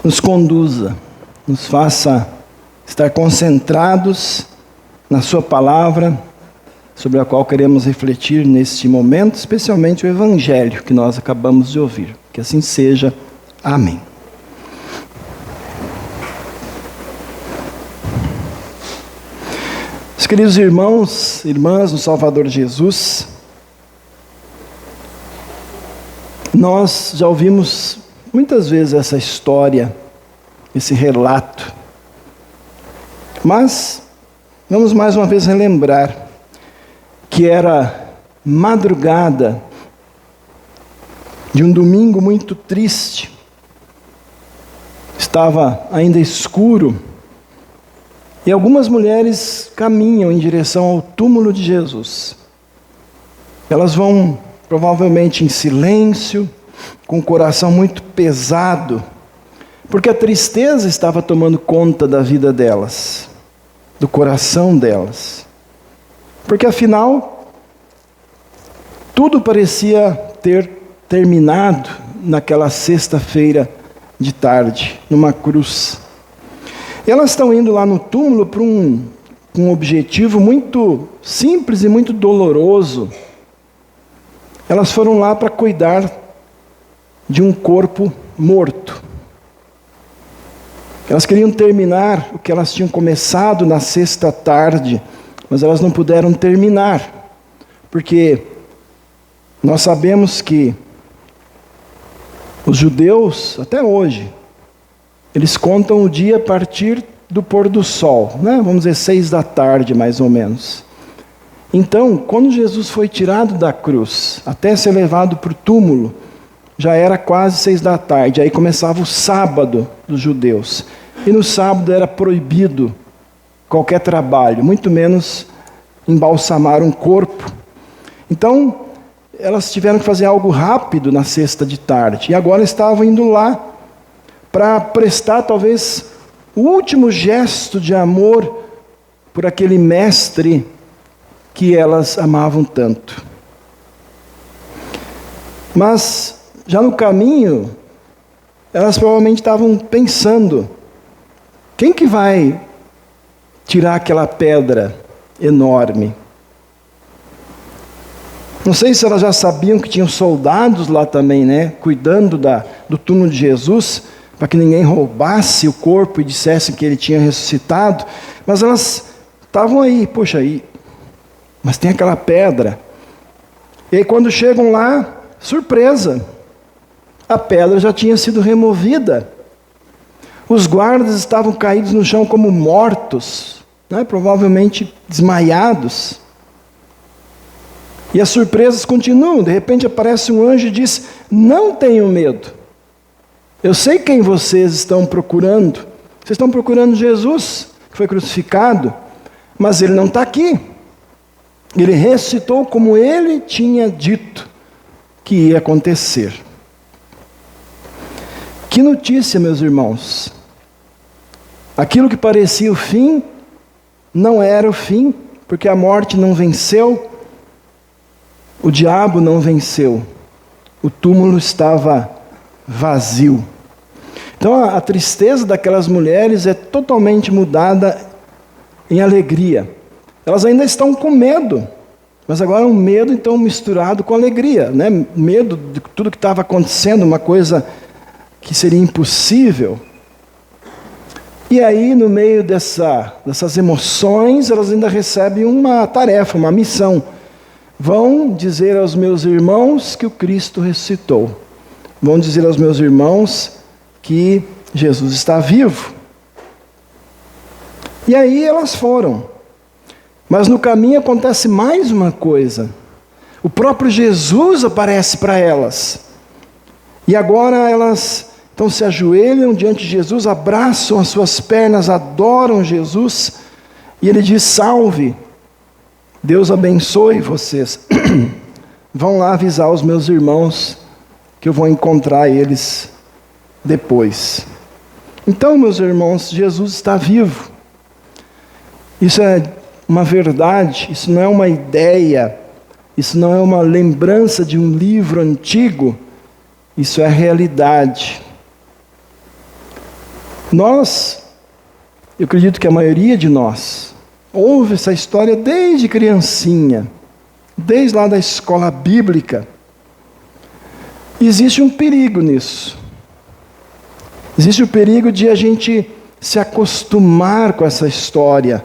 nos conduza, nos faça estar concentrados na sua palavra, sobre a qual queremos refletir neste momento, especialmente o Evangelho que nós acabamos de ouvir. Que assim seja. Amém. Meus queridos irmãos, irmãs no Salvador Jesus, nós já ouvimos muitas vezes essa história, esse relato, mas vamos mais uma vez relembrar que era madrugada de um domingo muito triste. Estava ainda escuro e algumas mulheres caminham em direção ao túmulo de Jesus. Elas vão provavelmente em silêncio, com o coração muito pesado, porque a tristeza estava tomando conta da vida delas, do coração delas. Porque afinal, tudo parecia ter terminado naquela sexta-feira de tarde, numa cruz. E elas estão indo lá no túmulo para um objetivo muito simples e muito doloroso. Elas foram lá para cuidar de um corpo morto. Elas queriam terminar o que elas tinham começado na sexta tarde, mas elas não puderam terminar, porque nós sabemos que os judeus, até hoje, eles contam o dia a partir do pôr do sol, né? Vamos dizer 6 da tarde mais ou menos. Então, quando Jesus foi tirado da cruz, até ser levado para o túmulo, já era quase 6 da tarde, aí começava o sábado dos judeus, e no sábado era proibido qualquer trabalho, muito menos embalsamar um corpo. Então, elas tiveram que fazer algo rápido na sexta de tarde. E agora estavam indo lá para prestar talvez o último gesto de amor por aquele mestre que elas amavam tanto. Mas, já no caminho, elas provavelmente estavam pensando: quem que vai tirar aquela pedra enorme? Não sei se elas já sabiam que tinham soldados lá também, né? Cuidando do túmulo de Jesus, para que ninguém roubasse o corpo e dissesse que ele tinha ressuscitado. Mas elas estavam aí, poxa, aí, mas tem aquela pedra. E aí quando chegam lá, surpresa, a pedra já tinha sido removida. Os guardas estavam caídos no chão como mortos, né? Provavelmente desmaiados. E as surpresas continuam. De repente aparece um anjo e diz: não tenham medo. Eu sei quem vocês estão procurando. Vocês estão procurando Jesus, que foi crucificado, mas ele não está aqui. Ele ressuscitou como ele tinha dito que ia acontecer. Que notícia, meus irmãos. Aquilo que parecia o fim, não era o fim, porque a morte não venceu, o diabo não venceu, o túmulo estava vazio. Então a tristeza daquelas mulheres é totalmente mudada em alegria. Elas ainda estão com medo, mas agora um medo então misturado com alegria, né? Medo de tudo que estava acontecendo, uma coisa que seria impossível. E aí, no meio dessas emoções, elas ainda recebem uma tarefa, uma missão. Vão dizer aos meus irmãos que o Cristo ressuscitou. Vão dizer aos meus irmãos que Jesus está vivo. E aí elas foram. Mas no caminho acontece mais uma coisa. O próprio Jesus aparece para elas. E agora elas então se ajoelham diante de Jesus, abraçam as suas pernas, adoram Jesus. E ele diz: salve, Deus abençoe vocês. Vão lá avisar os meus irmãos que eu vou encontrar eles depois. Então, meus irmãos, Jesus está vivo. Isso é uma verdade, isso não é uma ideia, isso não é uma lembrança de um livro antigo, isso é realidade. Eu acredito que a maioria de nós ouve essa história desde criancinha, desde lá da escola bíblica. Existe um perigo nisso. Existe o perigo de a gente se acostumar com essa história,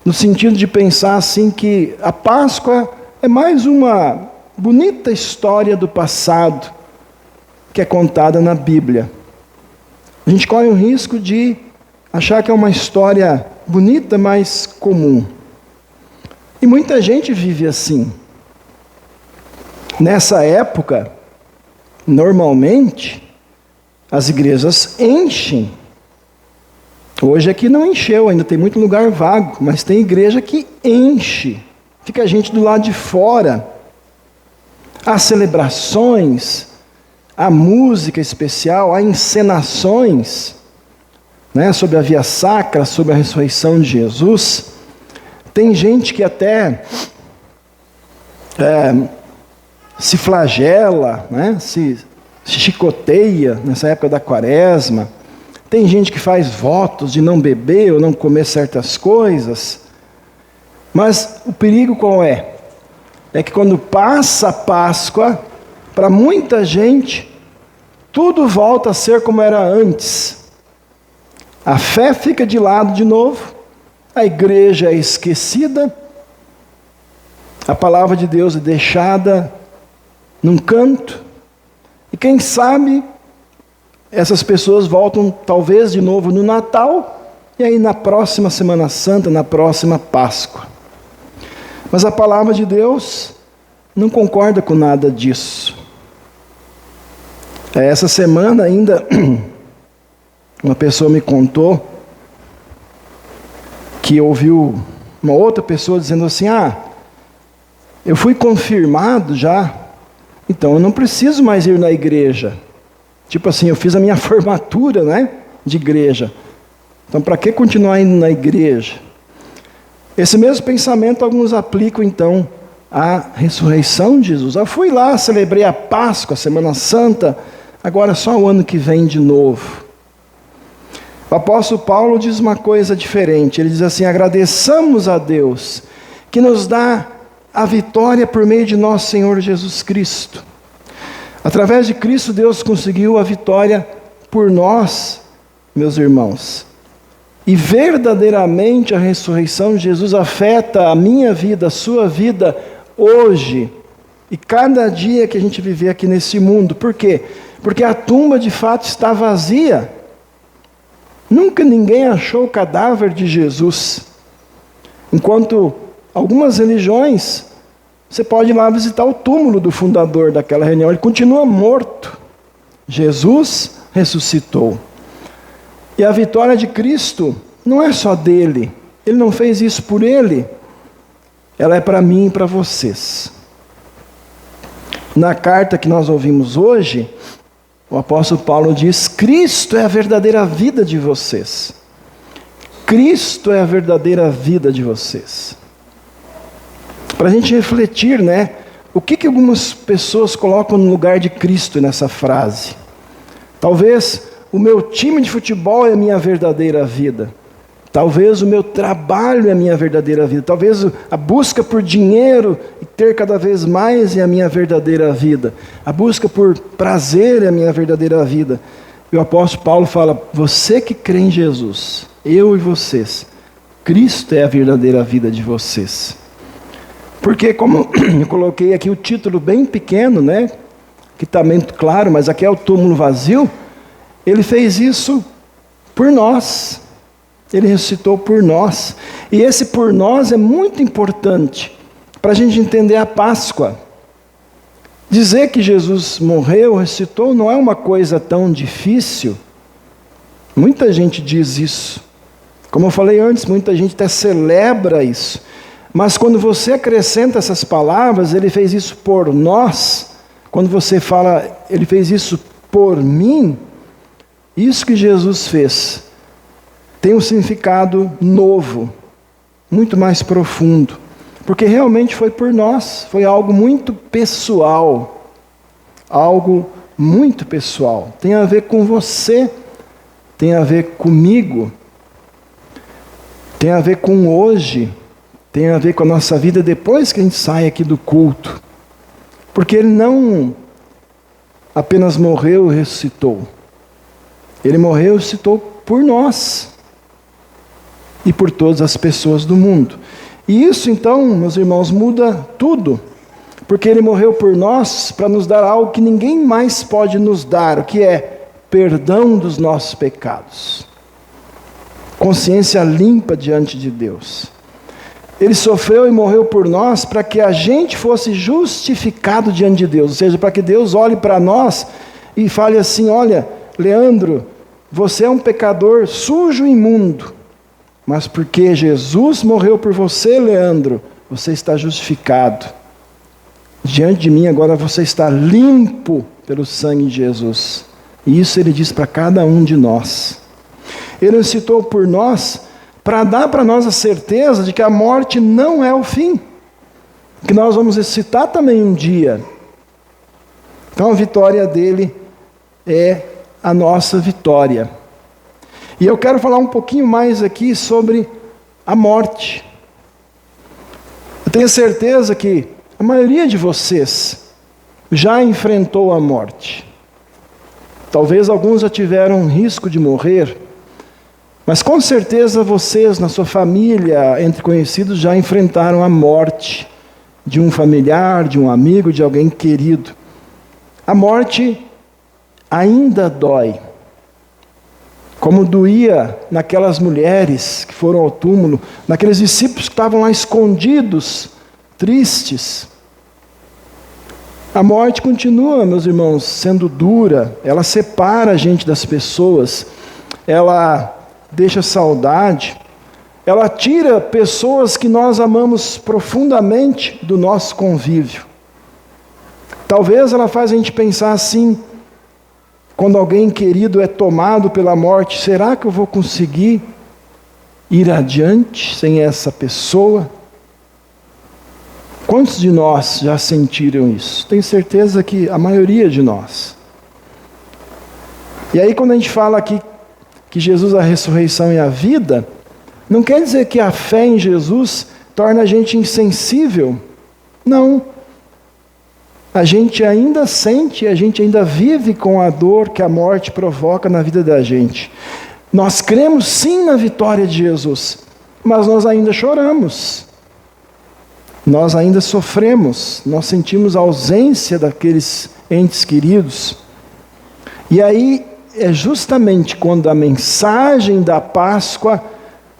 no sentido de pensar assim que a Páscoa é mais uma bonita história do passado que é contada na Bíblia. A gente corre o risco de achar que é uma história bonita, mas comum. E muita gente vive assim. Nessa época, normalmente, as igrejas enchem. Hoje aqui não encheu, ainda tem muito lugar vago, mas tem igreja que enche. Fica a gente do lado de fora. Há celebrações, há música especial, há encenações, né, sobre a via sacra, sobre a ressurreição de Jesus. Tem gente que até se flagela, né, se chicoteia nessa época da quaresma. Tem gente que faz votos de não beber ou não comer certas coisas. Mas o perigo qual é? É que quando passa a Páscoa, para muita gente, tudo volta a ser como era antes. A fé fica de lado de novo, a igreja é esquecida, a palavra de Deus é deixada num canto, e quem sabe essas pessoas voltam talvez de novo no Natal, e aí na próxima Semana Santa, na próxima Páscoa. Mas a palavra de Deus não concorda com nada disso. Essa semana ainda, uma pessoa me contou que ouviu uma outra pessoa dizendo assim: eu fui confirmado já, então eu não preciso mais ir na igreja. Tipo assim, eu fiz a minha formatura, né, de igreja. Então, para que continuar indo na igreja? Esse mesmo pensamento alguns aplicam, então, à ressurreição de Jesus. Eu fui lá, celebrei a Páscoa, a Semana Santa, agora só o ano que vem de novo. O apóstolo Paulo diz uma coisa diferente. Ele diz assim: agradeçamos a Deus, que nos dá a vitória por meio de nosso Senhor Jesus Cristo. Através de Cristo, Deus conseguiu a vitória por nós, meus irmãos. E verdadeiramente a ressurreição de Jesus afeta a minha vida, a sua vida, hoje. E cada dia que a gente viver aqui nesse mundo. Por quê? Porque a tumba de fato está vazia. Nunca ninguém achou o cadáver de Jesus. Enquanto algumas religiões, você pode ir lá visitar o túmulo do fundador daquela reunião, ele continua morto. Jesus ressuscitou. E a vitória de Cristo não é só dele. Ele não fez isso por ele. Ela é para mim e para vocês. Na carta que nós ouvimos hoje, o apóstolo Paulo diz: Cristo é a verdadeira vida de vocês. Cristo é a verdadeira vida de vocês. Para a gente refletir, né? O que algumas pessoas colocam no lugar de Cristo nessa frase? Talvez o meu time de futebol é a minha verdadeira vida. Talvez o meu trabalho é a minha verdadeira vida. Talvez a busca por dinheiro e ter cada vez mais é a minha verdadeira vida. A busca por prazer é a minha verdadeira vida. E o apóstolo Paulo fala: você que crê em Jesus, eu e vocês, Cristo é a verdadeira vida de vocês. Porque, como eu coloquei aqui o título bem pequeno, né? Que está muito claro, mas aqui é o túmulo vazio. Ele fez isso por nós. Ele ressuscitou por nós. E esse por nós é muito importante para a gente entender a Páscoa. Dizer que Jesus morreu, ressuscitou, não é uma coisa tão difícil. Muita gente diz isso. Como eu falei antes, muita gente até celebra isso. Mas quando você acrescenta essas palavras, ele fez isso por nós. Quando você fala, ele fez isso por mim, isso que Jesus fez tem um significado novo, muito mais profundo. Porque realmente foi por nós, foi algo muito pessoal. Algo muito pessoal. Tem a ver com você tem a ver comigo, tem a ver com hoje, tem a ver com a nossa vida depois que a gente sai aqui do culto. Porque Ele não apenas morreu e ressuscitou. Ele morreu e ressuscitou por nós e por todas as pessoas do mundo. E isso então, meus irmãos, muda tudo. Porque Ele morreu por nós para nos dar algo que ninguém mais pode nos dar, o que é perdão dos nossos pecados. Consciência limpa diante de Deus. Ele sofreu e morreu por nós para que a gente fosse justificado diante de Deus. Ou seja, para que Deus olhe para nós e fale assim: olha, Leandro, você é um pecador sujo e imundo. Mas porque Jesus morreu por você, Leandro, você está justificado. Diante de mim agora você está limpo pelo sangue de Jesus. E isso Ele diz para cada um de nós. Ele ressuscitou por nós para dar para nós a certeza de que a morte não é o fim. Que nós vamos ressuscitar também um dia. Então a vitória dele é a nossa vitória. E eu quero falar um pouquinho mais aqui sobre a morte. Eu tenho certeza que a maioria de vocês já enfrentou a morte. Talvez alguns já tiveram risco de morrer, mas com certeza vocês, na sua família, entre conhecidos, já enfrentaram a morte de um familiar, de um amigo, de alguém querido. A morte ainda dói. Como doía naquelas mulheres que foram ao túmulo, naqueles discípulos que estavam lá escondidos, tristes. A morte continua, meus irmãos, sendo dura. Ela separa a gente das pessoas. Ela deixa saudade. Ela tira pessoas que nós amamos profundamente do nosso convívio. Talvez ela faz a gente pensar assim: quando alguém querido é tomado pela morte, será que eu vou conseguir ir adiante sem essa pessoa? Quantos de nós já sentiram isso? Tenho certeza que a maioria de nós. E aí quando a gente fala aqui que Jesus é a ressurreição e a vida, não quer dizer que a fé em Jesus torna a gente insensível. Não. A gente ainda sente, a gente ainda vive com a dor que a morte provoca na vida da gente. Nós cremos sim na vitória de Jesus, mas nós ainda choramos. Nós ainda sofremos, nós sentimos a ausência daqueles entes queridos. E aí é justamente quando a mensagem da Páscoa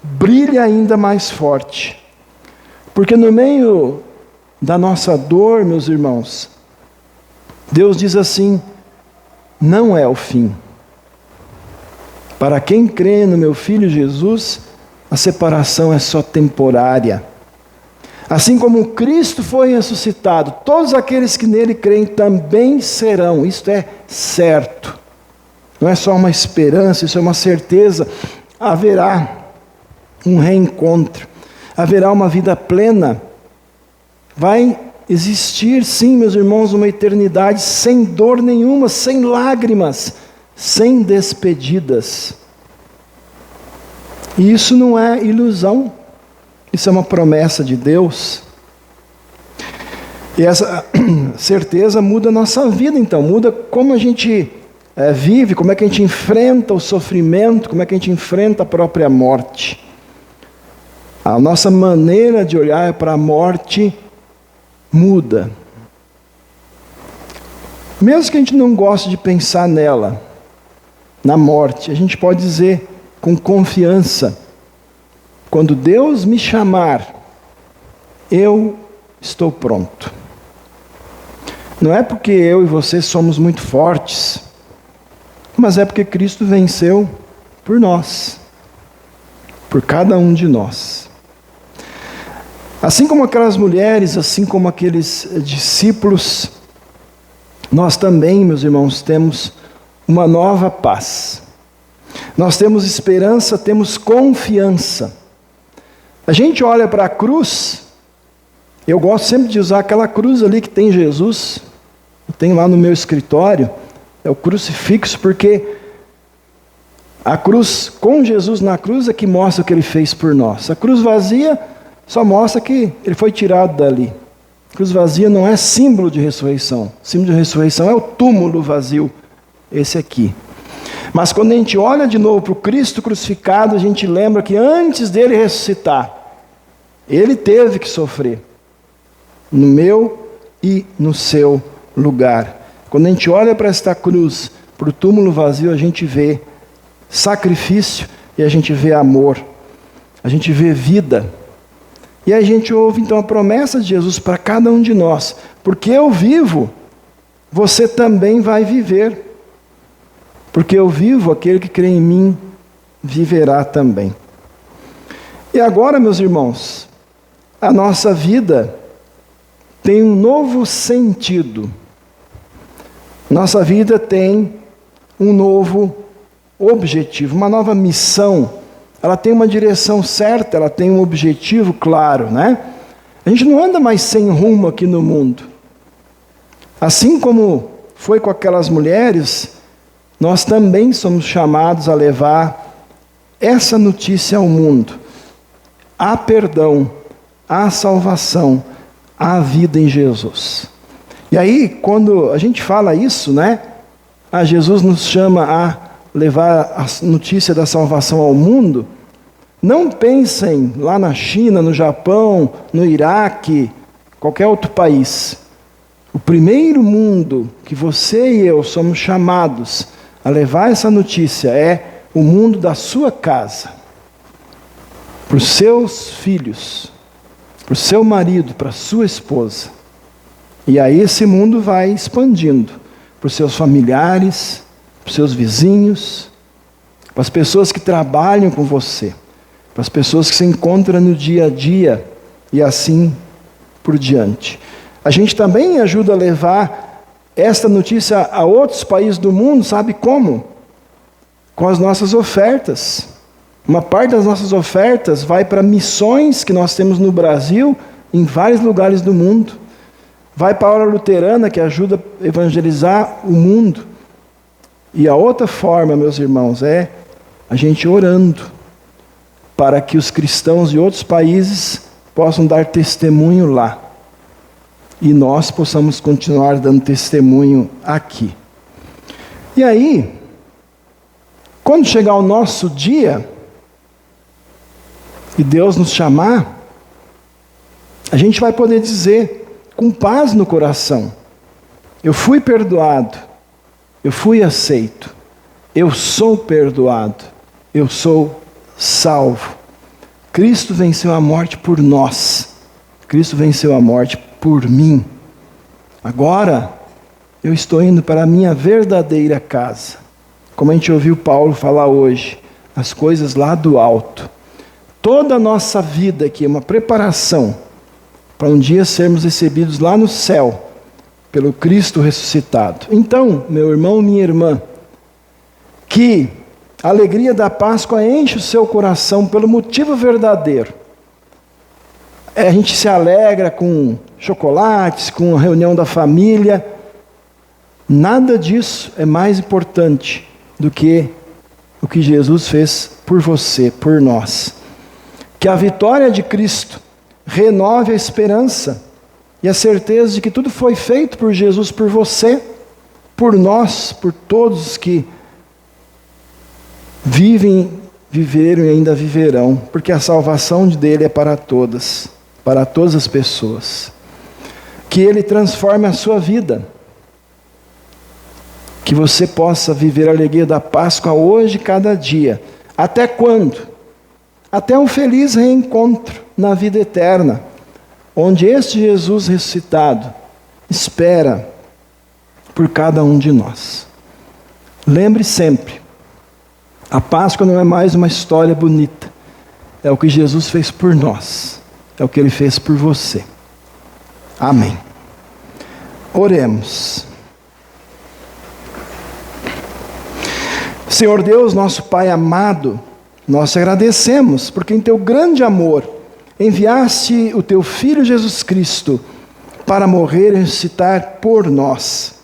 brilha ainda mais forte. Porque no meio da nossa dor, meus irmãos, Deus diz assim: não é o fim. Para quem crê no meu Filho Jesus, a separação é só temporária. Assim como Cristo foi ressuscitado, todos aqueles que nele creem também serão. Isto é certo. Não é só uma esperança, isso é uma certeza. Haverá um reencontro. Haverá uma vida plena. Vai existir, sim, meus irmãos, uma eternidade sem dor nenhuma, sem lágrimas, sem despedidas. E isso não é ilusão. Isso é uma promessa de Deus. E essa certeza muda a nossa vida, então. Muda como a gente vive, como é que a gente enfrenta o sofrimento, como é que a gente enfrenta a própria morte. A nossa maneira de olhar para a morte muda. Mesmo que a gente não goste de pensar nela, na morte, a gente pode dizer com confiança: quando Deus me chamar, eu estou pronto. Não é porque eu e você somos muito fortes, mas é porque Cristo venceu por nós, por cada um de nós. Assim como aquelas mulheres, assim como aqueles discípulos, nós também, meus irmãos, temos uma nova paz. Nós temos esperança, temos confiança. A gente olha para a cruz, eu gosto sempre de usar aquela cruz ali que tem Jesus, eu tenho lá no meu escritório, é o crucifixo, porque A cruz, com Jesus na cruz, é que mostra o que ele fez por nós. A cruz vazia só mostra que ele foi tirado dali. A cruz vazia não é símbolo de ressurreição. O símbolo de ressurreição é o túmulo vazio, esse aqui. Mas quando a gente olha de novo para o Cristo crucificado, a gente lembra que antes dele ressuscitar, ele teve que sofrer no meu e no seu lugar. Quando a gente olha para esta cruz, para o túmulo vazio, a gente vê sacrifício e a gente vê amor, a gente vê vida. E a gente ouve então a promessa de Jesus para cada um de nós: porque eu vivo, você também vai viver. Porque eu vivo, aquele que crê em mim viverá também. E agora, meus irmãos, a nossa vida tem um novo sentido. Nossa vida tem um novo objetivo, uma nova missão. Ela tem uma direção certa, ela tem um objetivo claro, né? A gente não anda mais sem rumo aqui no mundo. Assim como foi com aquelas mulheres, nós também somos chamados a levar essa notícia ao mundo. Há perdão, há salvação, há vida em Jesus. E aí, quando a gente fala isso, né? Jesus nos chama a levar a notícia da salvação ao mundo. Não pensem lá na China, no Japão, no Iraque, qualquer outro país. O primeiro mundo que você e eu somos chamados a levar essa notícia é o mundo da sua casa, para os seus filhos, para o seu marido, para a sua esposa. E aí esse mundo vai expandindo para os seus familiares, para os seus vizinhos, para as pessoas que trabalham com você, para as pessoas que se encontram no dia a dia e assim por diante. A gente também ajuda a levar esta notícia a outros países do mundo, sabe como? Com as nossas ofertas. Uma parte das nossas ofertas vai para missões que nós temos no Brasil, em vários lugares do mundo. Vai para a Hora Luterana, que ajuda a evangelizar o mundo. E a outra forma, meus irmãos, é a gente orando para que os cristãos de outros países possam dar testemunho lá. E nós possamos continuar dando testemunho aqui. E aí, quando chegar o nosso dia, e Deus nos chamar, a gente vai poder dizer, com paz no coração: eu fui perdoado, eu fui aceito, eu sou perdoado, eu sou salvo. Cristo venceu a morte por nós, Cristo venceu a morte por mim. Agora, eu estou indo para a minha verdadeira casa. Como a gente ouviu Paulo falar hoje, as coisas lá do alto. Toda a nossa vida aqui é uma preparação para um dia sermos recebidos lá no céu, pelo Cristo ressuscitado. Então, meu irmão, minha irmã, que a alegria da Páscoa enche o seu coração pelo motivo verdadeiro. A gente se alegra com chocolates, com a reunião da família. Nada disso é mais importante do que o que Jesus fez por você, por nós. Que a vitória de Cristo renove a esperança e a certeza de que tudo foi feito por Jesus, por você, por nós, por todos que viveram e ainda viverão, porque a salvação dele é para todas as pessoas. Que ele transforme a sua vida, que você possa viver a alegria da Páscoa hoje, cada dia. Até quando? Até um feliz reencontro na vida eterna, onde este Jesus ressuscitado espera por cada um de nós. Lembre sempre, a Páscoa não é mais uma história bonita, é o que Jesus fez por nós, é o que ele fez por você. Amém. Oremos. Senhor Deus, nosso Pai amado, nós te agradecemos, porque em teu grande amor, enviaste o teu Filho Jesus Cristo para morrer e ressuscitar por nós.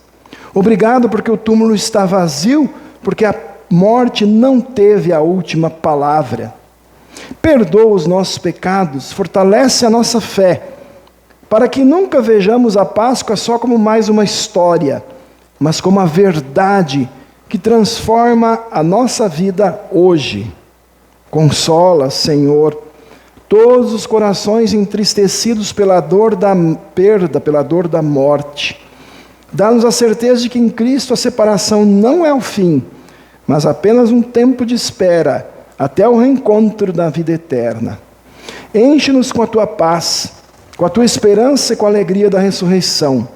Obrigado porque o túmulo está vazio, porque morte não teve a última palavra. Perdoa os nossos pecados, fortalece a nossa fé, para que nunca vejamos a Páscoa só como mais uma história, mas como a verdade que transforma a nossa vida hoje. Consola, Senhor, todos os corações entristecidos pela dor da perda, pela dor da morte. Dá-nos a certeza de que em Cristo a separação não é o fim, mas apenas um tempo de espera, até o reencontro da vida eterna. Enche-nos com a Tua paz, com a Tua esperança e com a alegria da ressurreição.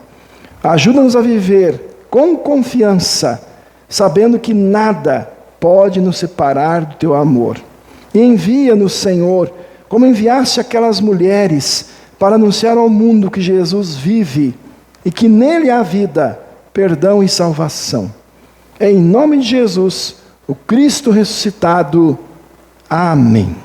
Ajuda-nos a viver com confiança, sabendo que nada pode nos separar do Teu amor. E envia-nos, Senhor, como enviaste aquelas mulheres, para anunciar ao mundo que Jesus vive e que nele há vida, perdão e salvação. Em nome de Jesus, o Cristo ressuscitado. Amém.